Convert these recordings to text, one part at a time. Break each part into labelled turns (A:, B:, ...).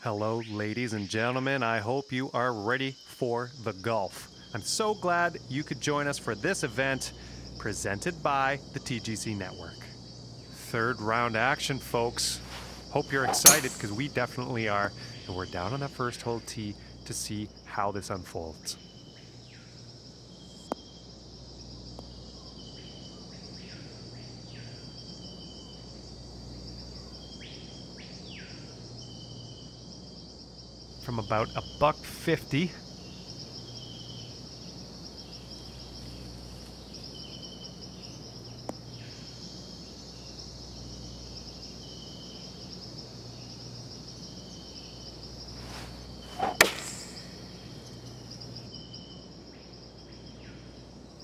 A: Hello, ladies and gentlemen. I hope you are ready for the Gulf. I'm so glad you could join us for this event presented by the TGC Network. Third round action, folks. Hope you're excited because we definitely are. And we're down on that first hole tee to see how this unfolds. From about a $150.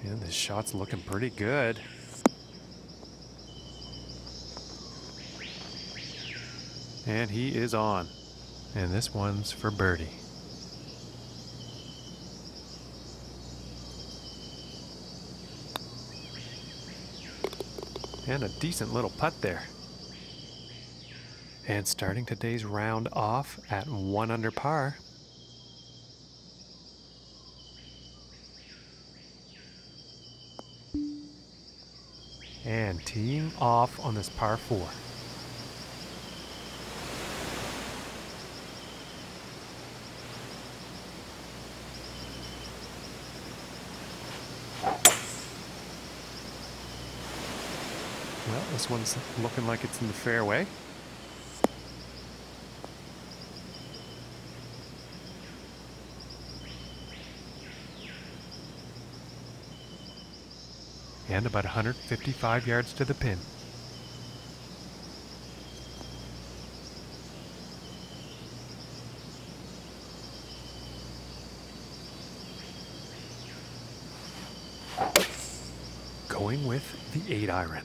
A: And this shot's looking pretty good. And he is on. And this one's for birdie. And a decent little putt there. And starting today's round off at 1 under par. And teeing off on this par 4. Well, this one's looking like it's in the fairway. And about 155 yards to the pin. Going with the 8-iron.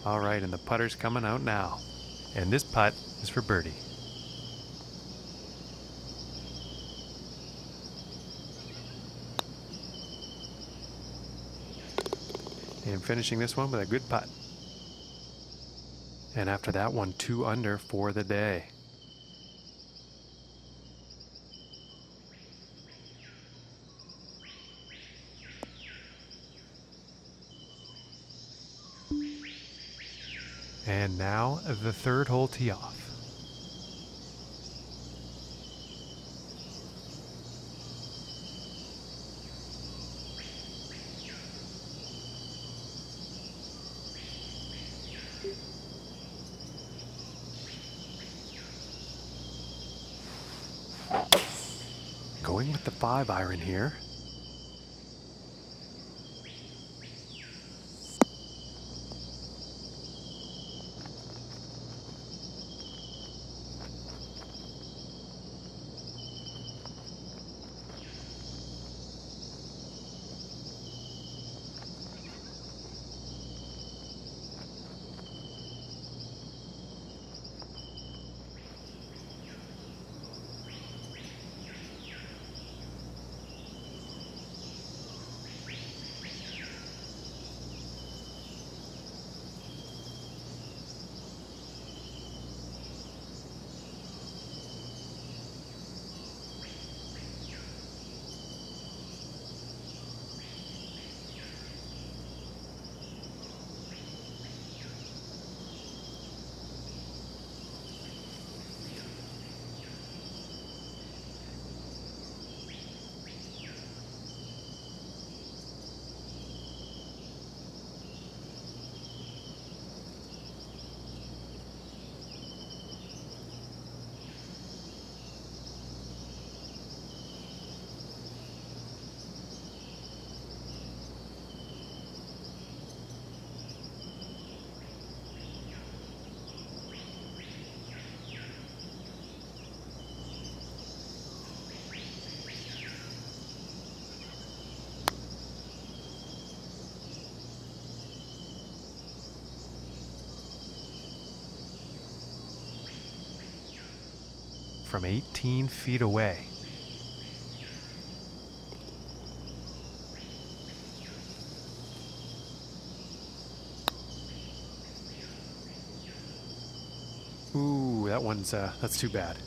A: All right, and the putter's coming out now. And this putt is for birdie. And finishing this one with a good putt. And after that one, 2 under for the day. And now the third hole tee off. Going with the 5-iron here. From 18 feet away. that's too bad.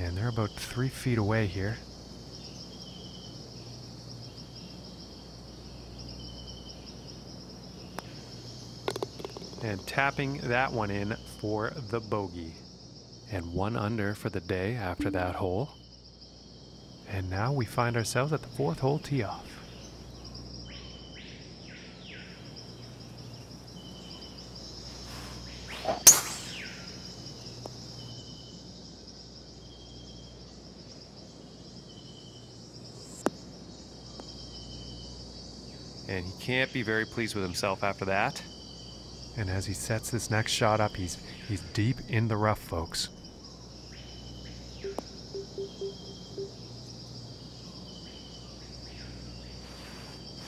A: And they're about 3 feet away here. And tapping that one in for the bogey. And 1 under for the day after that hole. And now we find ourselves at the 4th hole tee off. And he can't be very pleased with himself after that. And as he sets this next shot up, he's deep in the rough, folks.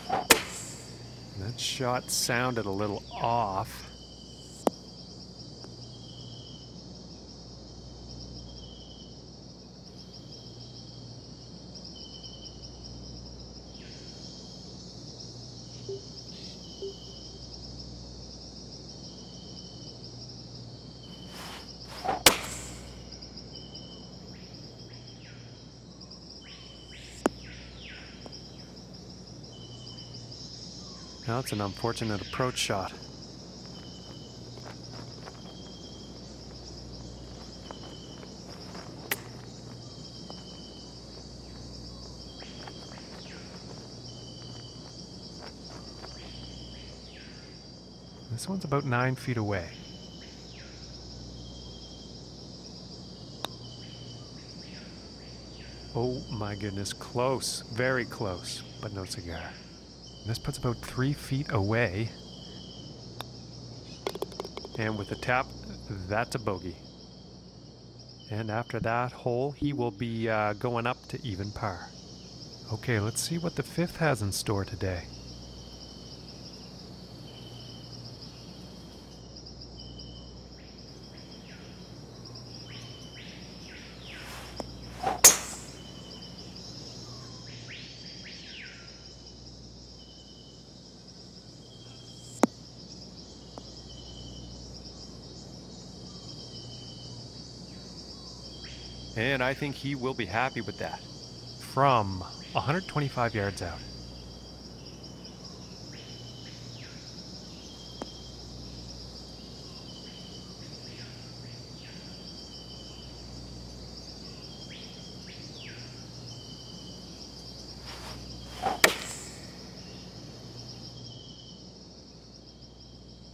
A: And that shot sounded a little off. Now it's an unfortunate approach shot. This one's about 9 feet away. Oh my goodness, close, very close, but no cigar. This puts about 3 feet away. And with a tap, that's a bogey. And after that hole, he will be going up to even par. Okay, let's see what the 5th has in store today. And I think he will be happy with that. From 125 yards out.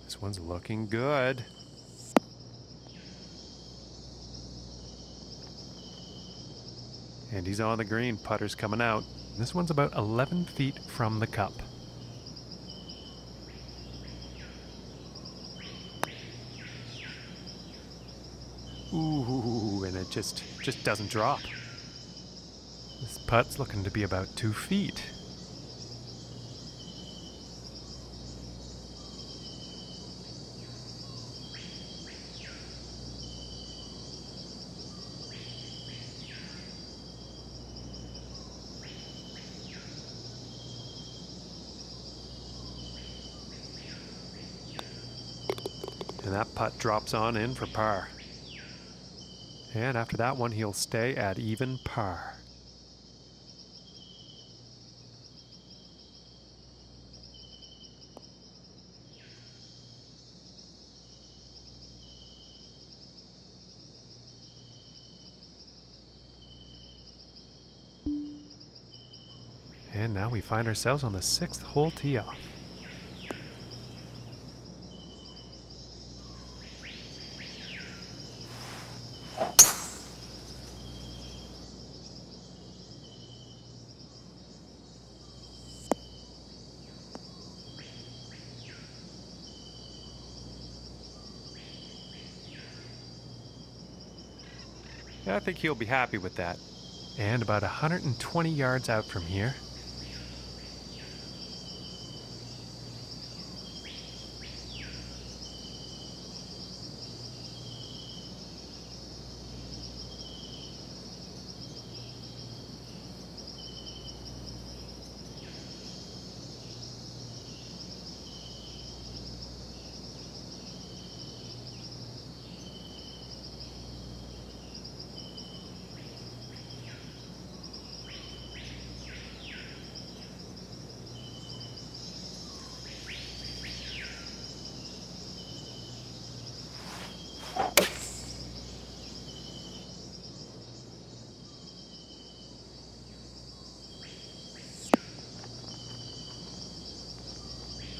A: This one's looking good. And he's on the green, putter's coming out. This one's about 11 feet from the cup. Ooh, and it just doesn't drop. This putt's looking to be about 2 feet. And that putt drops on in for par. And after that one, he'll stay at even par. And now we find ourselves on the 6th hole tee off. I think he'll be happy with that. And about 120 yards out from here.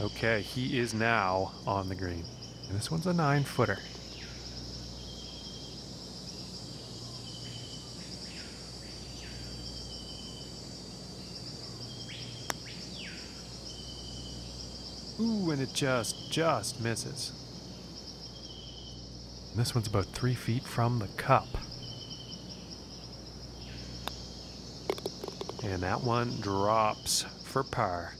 A: Okay, he is now on the green. And this one's a 9-footer. Ooh, and it just misses. And this one's about 3 feet from the cup. And that one drops for par.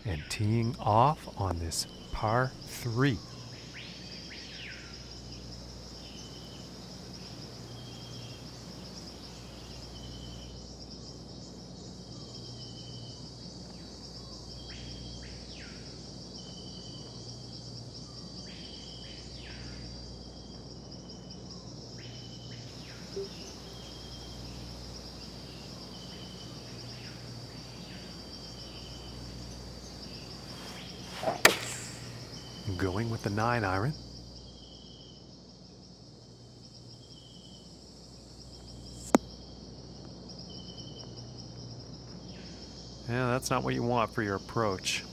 A: And teeing off on this par 3. Going with the 9-iron. Yeah, that's not what you want for your approach.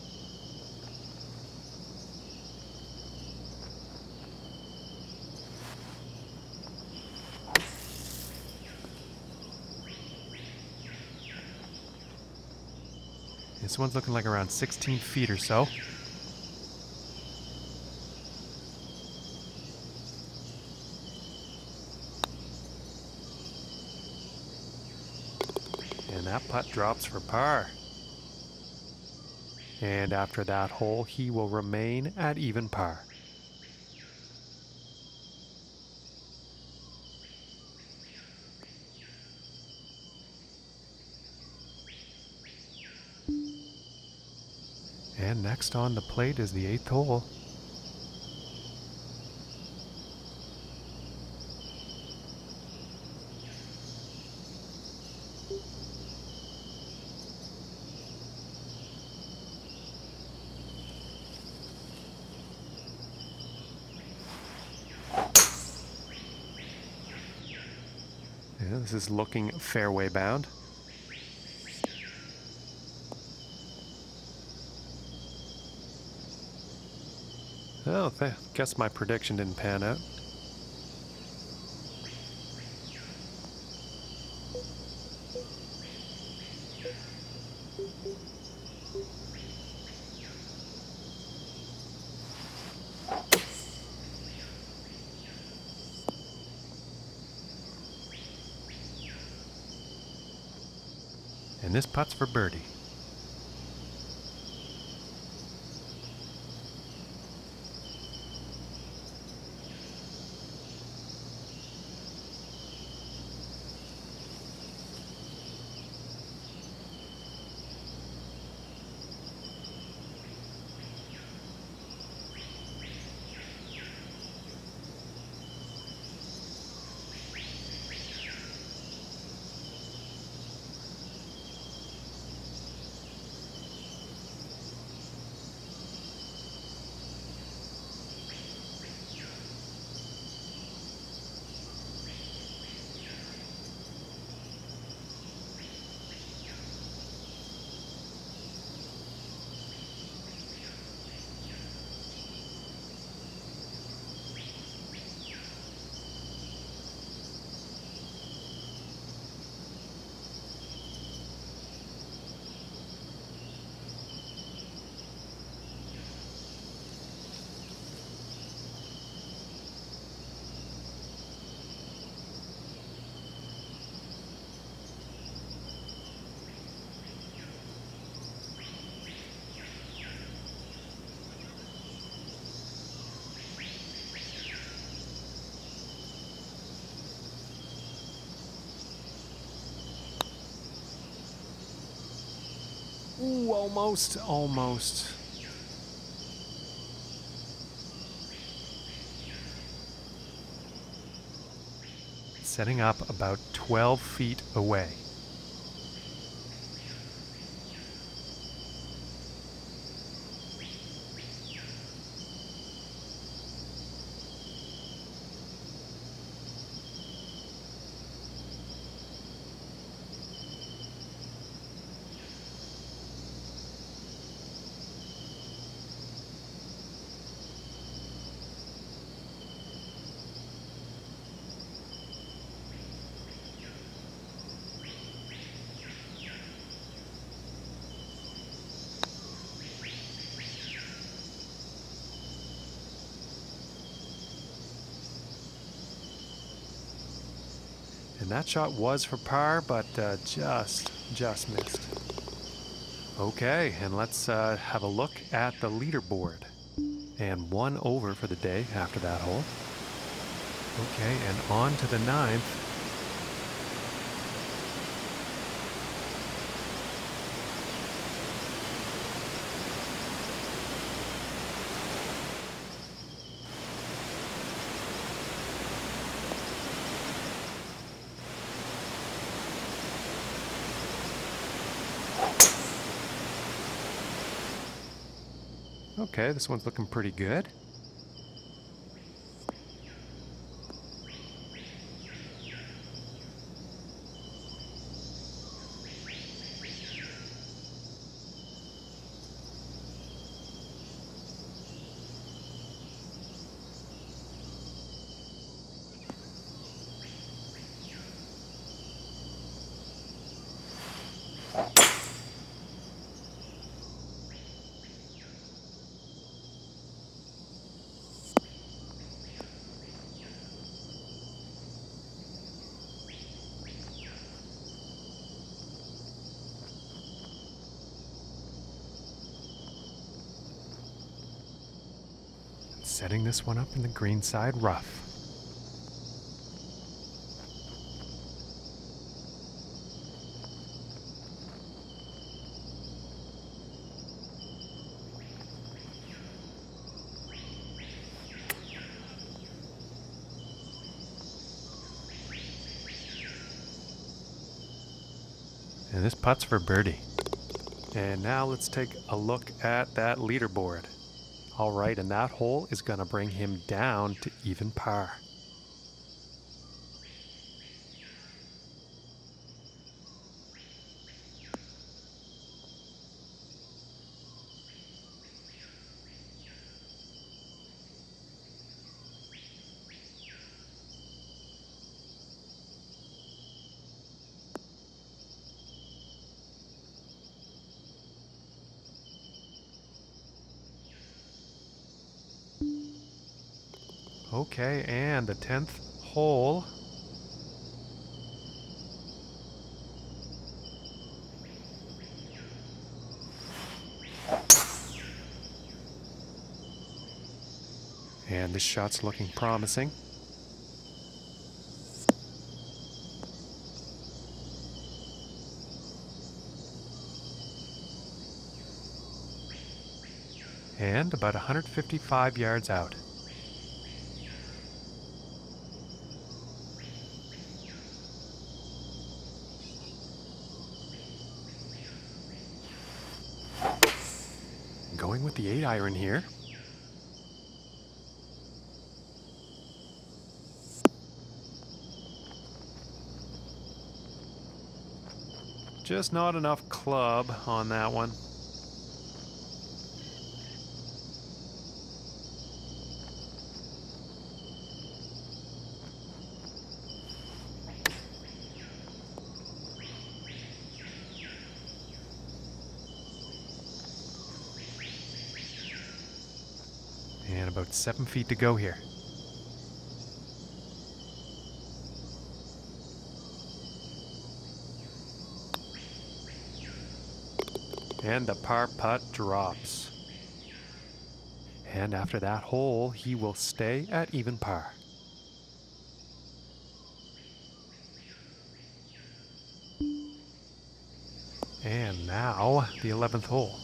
A: This one's looking like around 16 feet or so. And that putt drops for par. And after that hole, he will remain at even par. And next on the plate is the 8th hole. Yeah, this is looking fairway bound. Oh, guess my prediction didn't pan out. And this putt's for birdie. Ooh, almost. Setting up about 12 feet away. And that shot was for par, but just missed. Okay, and let's have a look at the leaderboard. And 1 over for the day after that hole. Okay, and on to the 9th. Okay, this one's looking pretty good. Setting this one up in the greenside rough. And this putt's for birdie. And now let's take a look at that leaderboard. All right, and that hole is going to bring him down to even par. Okay, and the 10th hole. And this shot's looking promising. And about 155 yards out. Going with the 8-iron here. Just not enough club on that one. And about 7 feet to go here. And the par putt drops. And after that hole, he will stay at even par. And now the 11th hole.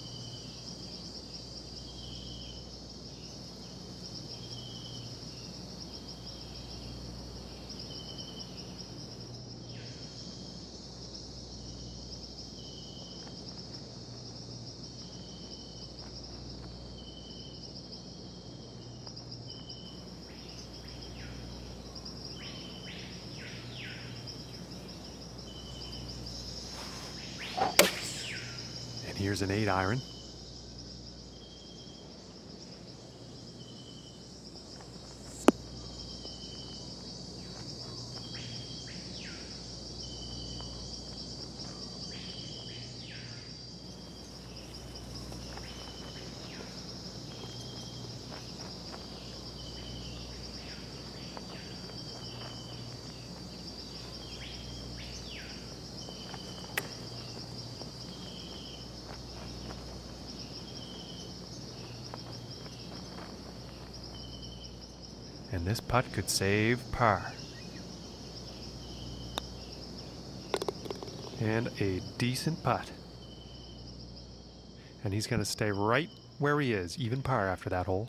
A: And here's an 8-iron. And this putt could save par. And a decent putt. And he's going to stay right where he is, even par after that hole.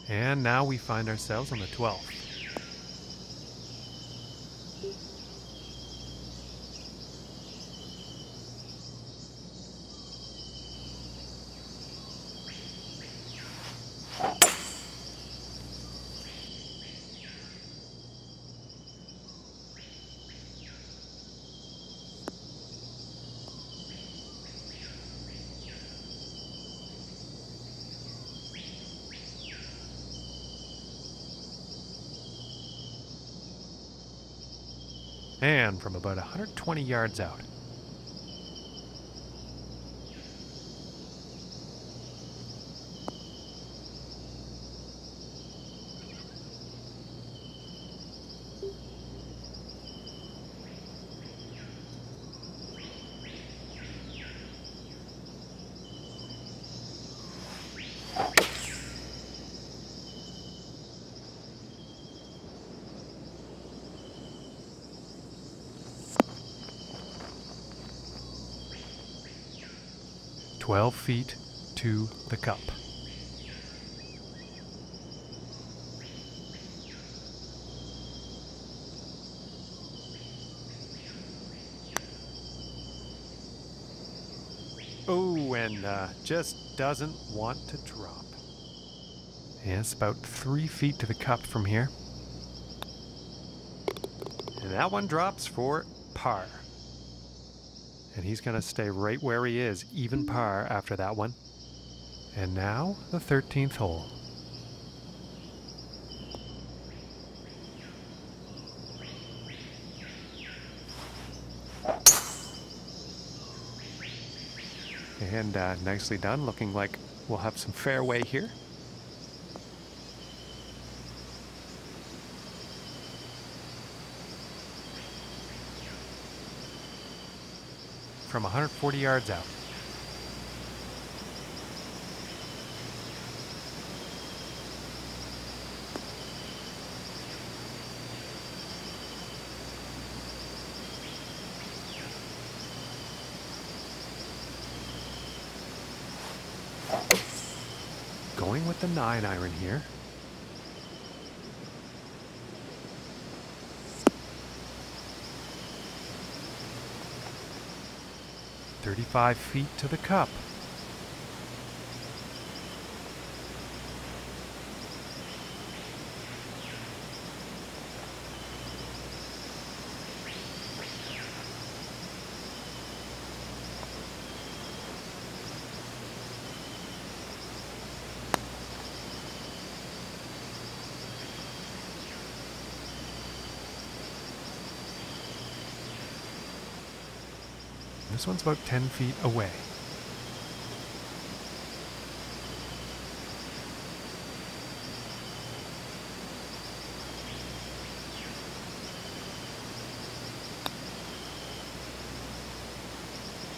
A: And now we find ourselves on the 12th. And from about 120 yards out. "12 feet to the cup." Oh, and just doesn't want to drop. Yeah, it's about 3 feet to the cup from here. And that one drops for par. And he's going to stay right where he is, even par after that one. And now the 13th hole. And nicely done, looking like we'll have some fairway here. From 140 yards out. Going with the 9-iron here. "35 feet to the cup." This one's about 10 feet away.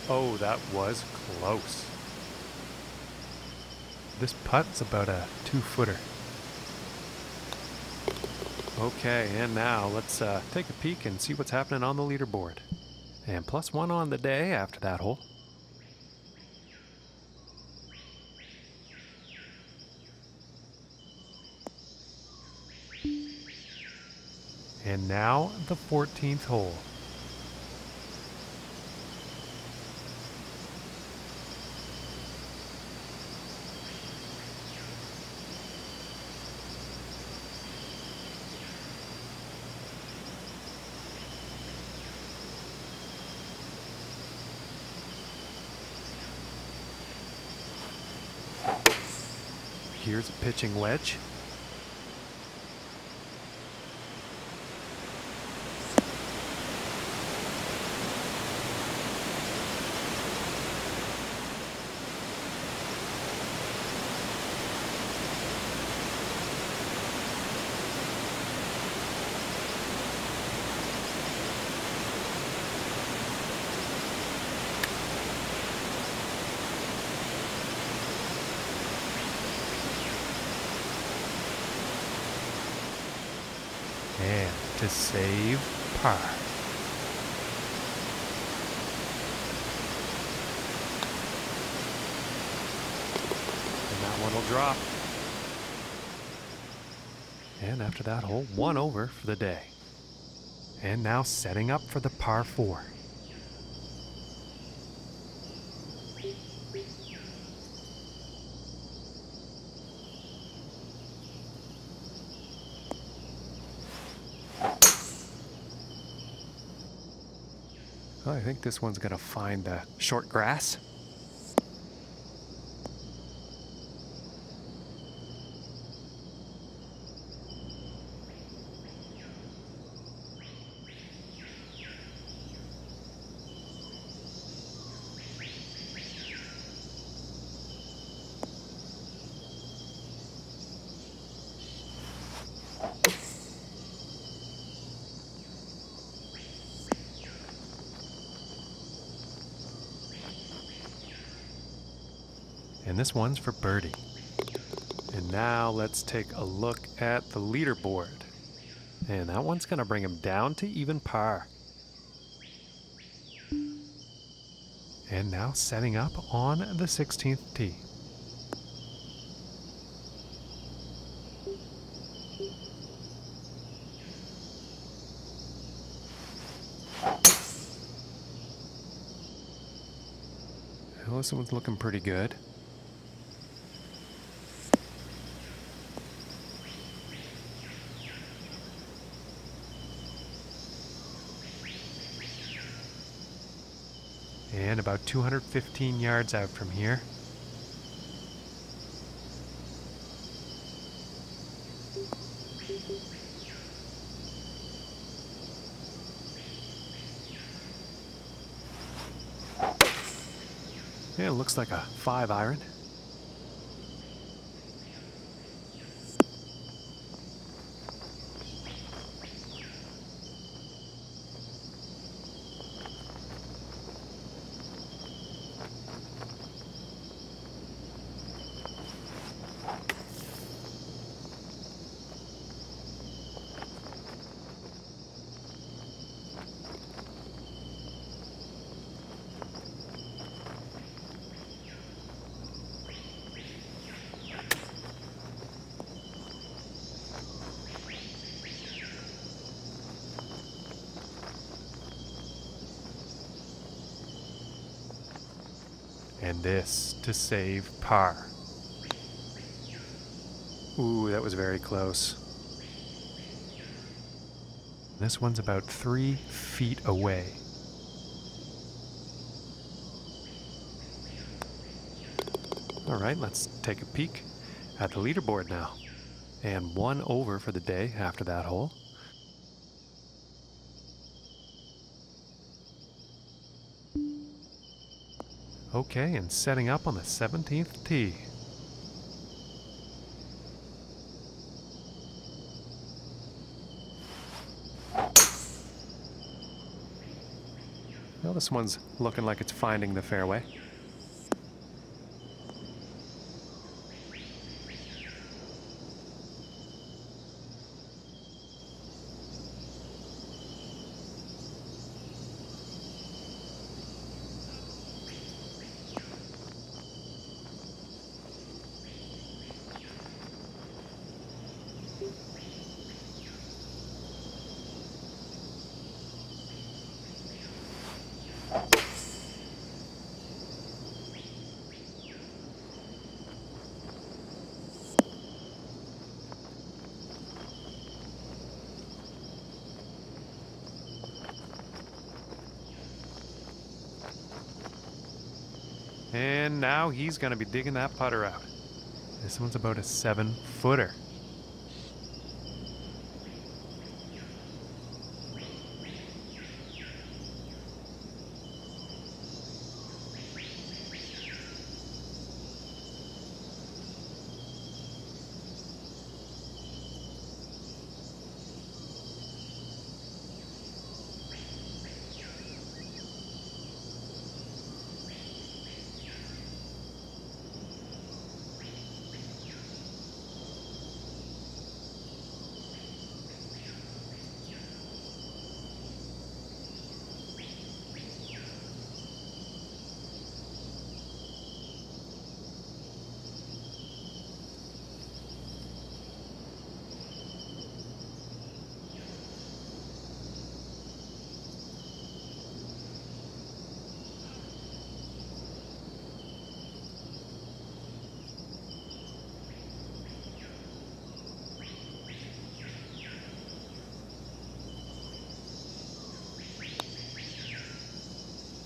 A: Oh, that was close. This putt's about a 2-footer. Okay, and now let's take a peek and see what's happening on the leaderboard. And +1 on the day after that hole. And now the 14th hole. Here's a pitching wedge. And to save par. And that one will drop. And after that hole, 1 over for the day. And now setting up for the par 4. I think this one's gonna find the short grass. And this one's for birdie. And now let's take a look at the leaderboard. And that one's gonna bring him down to even par. And now setting up on the 16th tee. Well, this one's looking pretty good. And about 215 yards out from here. Yeah, it looks like a 5-iron. And this to save par. Ooh, that was very close. This one's about 3 feet away. All right, let's take a peek at the leaderboard now. And 1 over for the day after that hole. Okay, and setting up on the 17th tee. Well, this one's looking like it's finding the fairway. And now he's going to be digging that putter out. This one's about a 7-footer.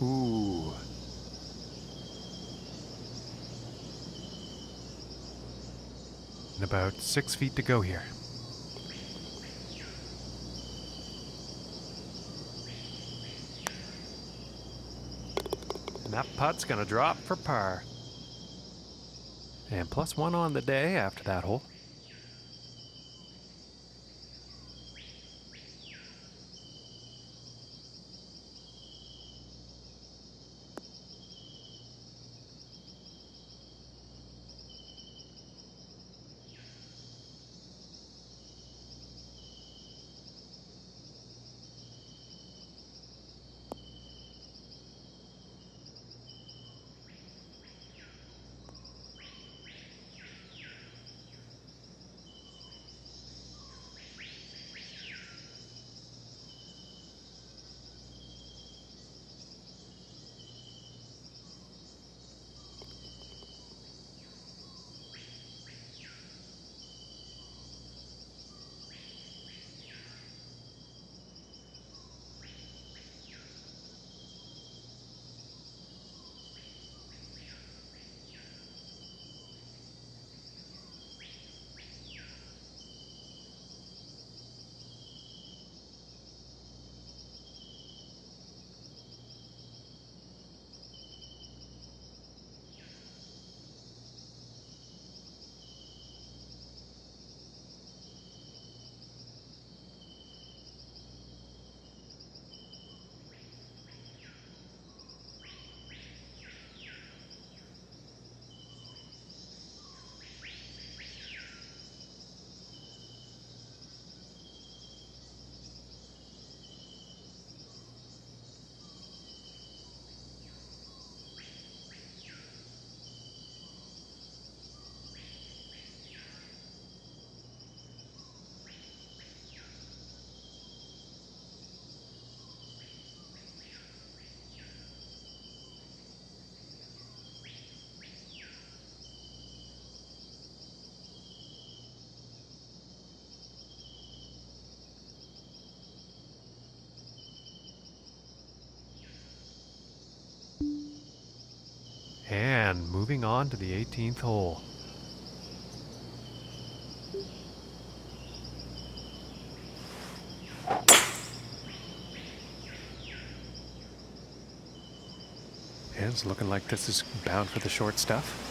A: Ooh. And about 6 feet to go here. And that putt's gonna drop for par. And +1 on the day after that hole. And moving on to the 18th hole. And it's looking like this is bound for the short stuff.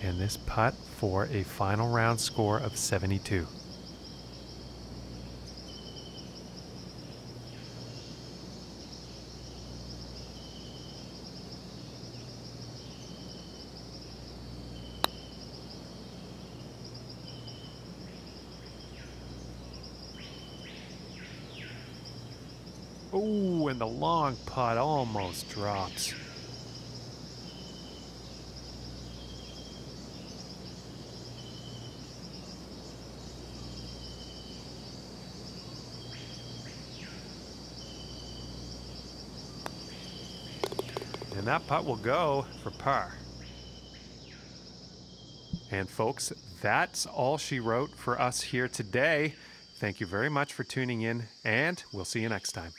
A: And this putt for a final round score of 72. Oh, and the long putt almost drops. And that putt will go for par. And folks, that's all she wrote for us here today. Thank you very much for tuning in, and we'll see you next time.